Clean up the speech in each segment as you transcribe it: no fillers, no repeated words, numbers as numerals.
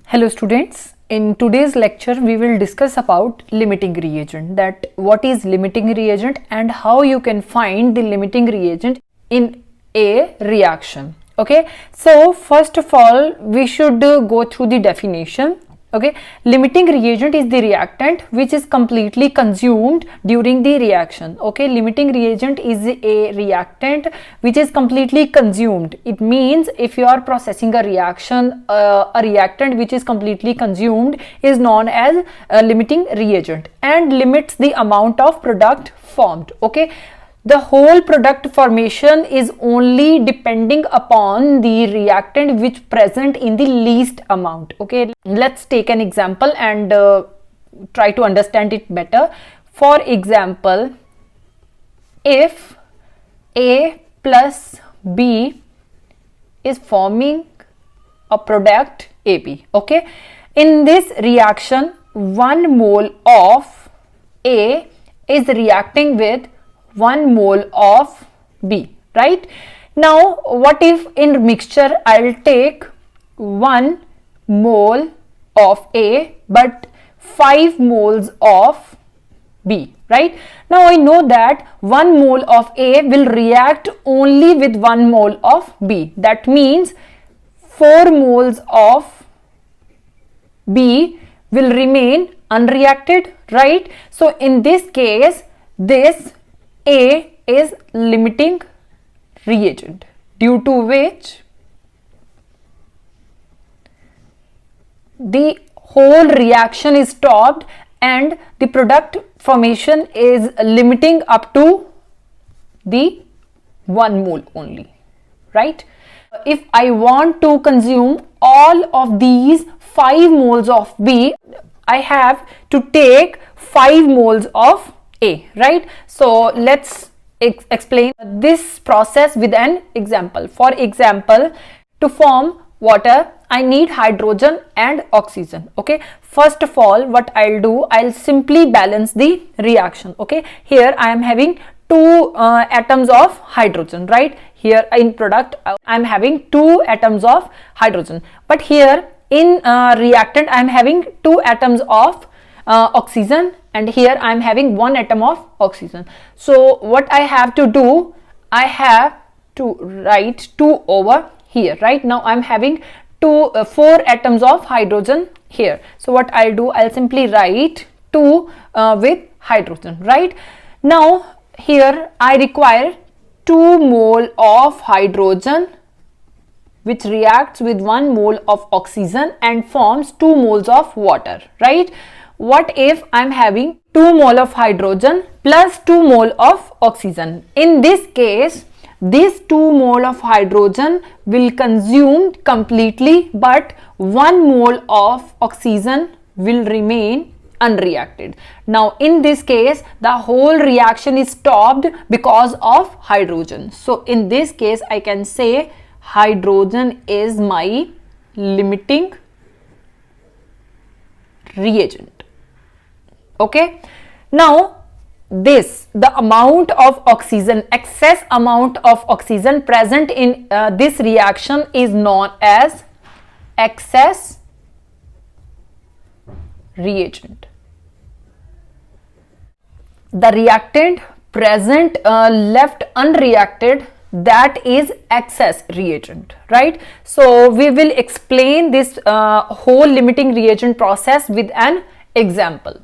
Hello students, in today's lecture we will discuss about limiting reagent, that what is limiting reagent and how you can find the limiting reagent in a reaction. Okay, so first of all we should go through the definition. Okay, limiting reagent is the reactant which is completely consumed during the reaction. Okay, limiting reagent is a reactant which is completely consumed. It means if you are processing a reaction, a reactant which is completely consumed is known as a limiting reagent and limits the amount of product formed. Okay, the whole product formation is only depending upon the reactant which present in the least amount. Okay, let's take an example and try to understand it better. For example, if A plus B is forming a product AB, okay, in this reaction 1 mole of A is reacting with 1 mole of B, right? Now what if in mixture I'll take 1 mole of A but 5 moles of B, right? Now I know that 1 mole of A will react only with 1 mole of B. That means 4 moles of B will remain unreacted, right? So in this case, this A is limiting reagent, due to which the whole reaction is stopped and the product formation is limiting up to the 1 mole only, right? If I want to consume all of these 5 moles of B, I have to take 5 moles of A, right? So let's explain this process with an example. For example, to form water I need hydrogen and oxygen. Okay, first of all what I'll do, I'll simply balance the reaction. Okay, here I am having 2 atoms of hydrogen, right? Here in product I'm having 2 atoms of hydrogen, but here in reactant I'm having 2 atoms of oxygen, and here I am having 1 atom of oxygen. So what I have to do, I have to write 2 over here. Right now I am having 4 atoms of hydrogen here. So what I'll do, I'll simply write 2 with hydrogen. Right now here I require 2 mole of hydrogen which reacts with 1 mole of oxygen and forms 2 moles of water, right? What if I'm having 2 mole of hydrogen plus 2 mole of oxygen? In this case, this 2 mole of hydrogen will consume completely, but 1 mole of oxygen will remain unreacted. Now in this case, the whole reaction is stopped because of hydrogen. So in this case, I can say hydrogen is my limiting reagent. Okay, now the amount of oxygen, excess amount of oxygen present in this reaction is known as excess reagent. The reactant present left unreacted, that is excess reagent, right? So we will explain this whole limiting reagent process with an example.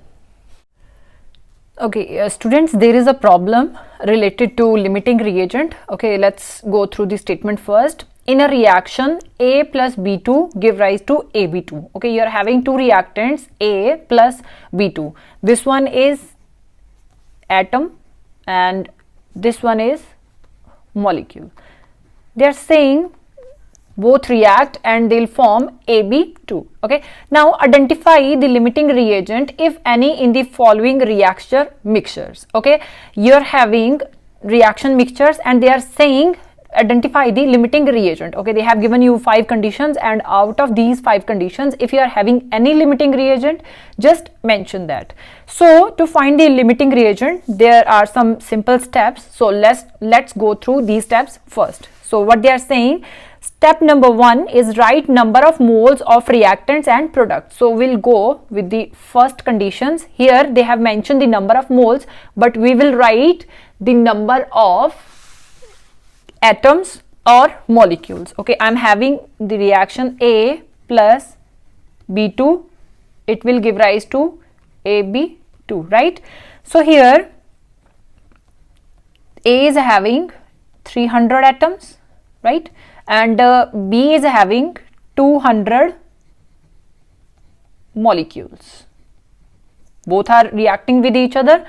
Okay, students, there is a problem related to limiting reagent. Okay, let's go through the statement first. In a reaction, A plus B2 give rise to AB2. Okay, you are having 2 reactants, A plus B2. This one is atom and this one is molecule. They are saying both react and they'll form AB2. Okay, now identify the limiting reagent if any in the following reaction mixtures. Okay, you're having reaction mixtures and they are saying identify the limiting reagent. Okay, they have given you 5 conditions, and out of these 5 conditions, if you are having any limiting reagent, just mention that. So to find the limiting reagent, there are some simple steps. So let's go through these steps first. So what they are saying, step number 1 is write number of moles of reactants and products. So we'll go with the first conditions. Here they have mentioned the number of moles, but we will write the number of atoms or molecules. Okay, I'm having the reaction A plus B2, it will give rise to AB2, right? So here A is having 300 atoms, right, and B is having 200 molecules. Both are reacting with each other.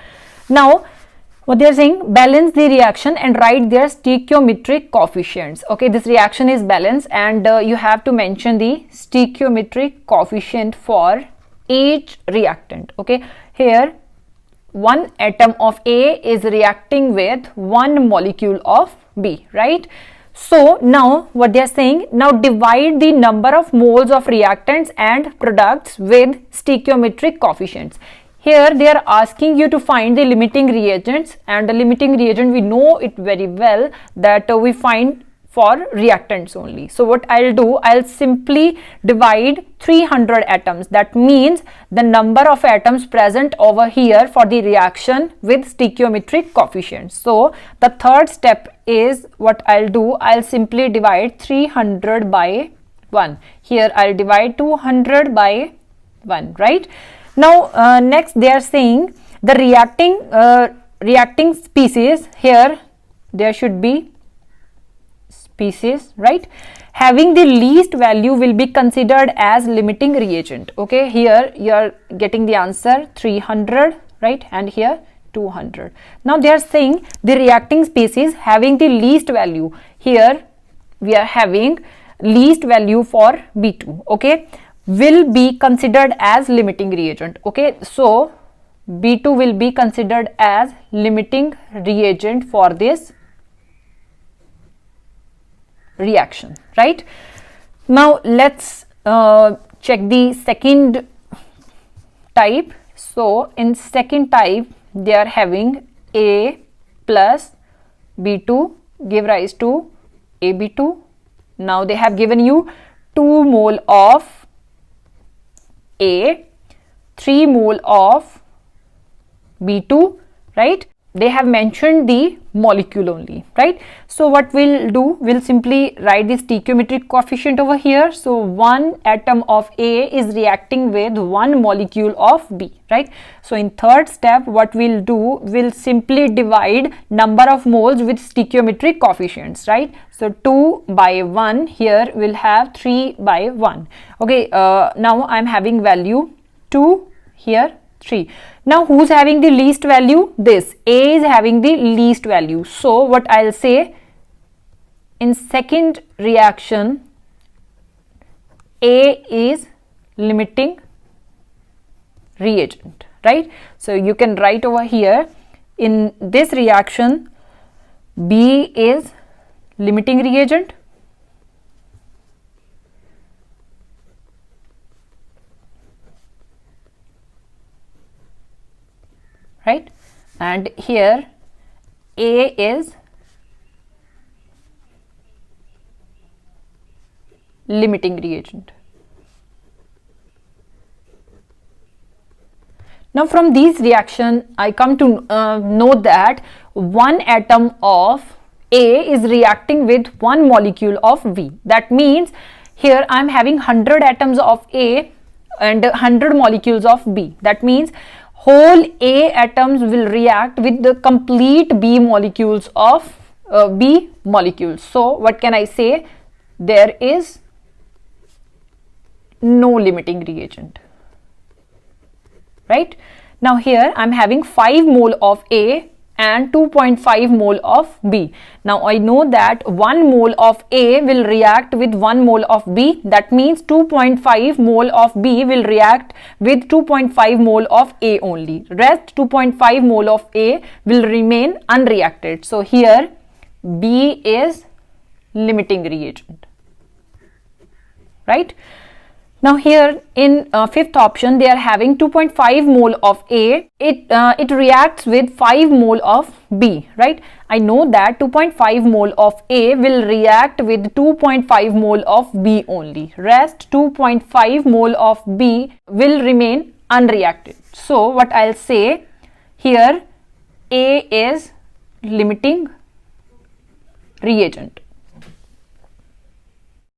Now what they are saying, balance the reaction and write their stoichiometric coefficients. Okay, this reaction is balanced, and you have to mention the stoichiometric coefficient for each reactant. Okay, here one atom of A is reacting with one molecule of B, right? So now what they are saying, now divide the number of moles of reactants and products with stoichiometric coefficients. Here they are asking you to find the limiting reagents, and the limiting reagent, we know it very well that we find for reactants only. So what I'll do, I'll simply divide 300 atoms. That means the number of atoms present over here for the reaction with stoichiometric coefficients. So the third step is what I'll do, I'll simply divide 300 by 1. Here I'll divide 200 by 1, right? Now next they are saying the reacting species. Here there should be species, right, having the least value will be considered as limiting reagent. Okay, here you are getting the answer 300, right, and here 200. Now they are saying the reacting species having the least value. Here we are having least value for B2, okay, will be considered as limiting reagent. Okay, so B2 will be considered as limiting reagent for this reaction, right? Now let's check the second type. So in second type they are having A plus B2 give rise to AB2. Now they have given you 2 mole of A, 3 mole of B2, right? They have mentioned the molecule only, right? So what we'll do, we'll simply write the stoichiometric coefficient over here. So one atom of A is reacting with one molecule of B, right? So in third step what we'll do, we'll simply divide number of moles with stoichiometric coefficients, right? So 2 by 1, here we'll have 3 by 1. Okay, now I'm having value 2, here 3. Now who's having the least value? This A is having the least value. So what I'll say, in second reaction A is limiting reagent, right? So you can write over here, in this reaction B is limiting reagent, right, and here A is limiting reagent. Now from these reaction I come to know that one atom of A is reacting with one molecule of B. That means here I am having 100 atoms of A and 100 molecules of B. That means whole A atoms will react with the complete B molecules of B molecules. So what can I say? There is no limiting reagent, right? Now here I am having 5 mole of A and 2.5 mole of B. Now I know that 1 mole of A will react with 1 mole of B. That means 2.5 mole of B will react with 2.5 mole of A only. Rest 2.5 mole of A will remain unreacted. So here B is limiting reagent, right? Now here in fifth option, they are having 2.5 mole of A. It reacts with 5 mole of B, right? I know that 2.5 mole of A will react with 2.5 mole of B only. Rest 2.5 mole of B will remain unreacted. So what I'll say here, A is limiting reagent.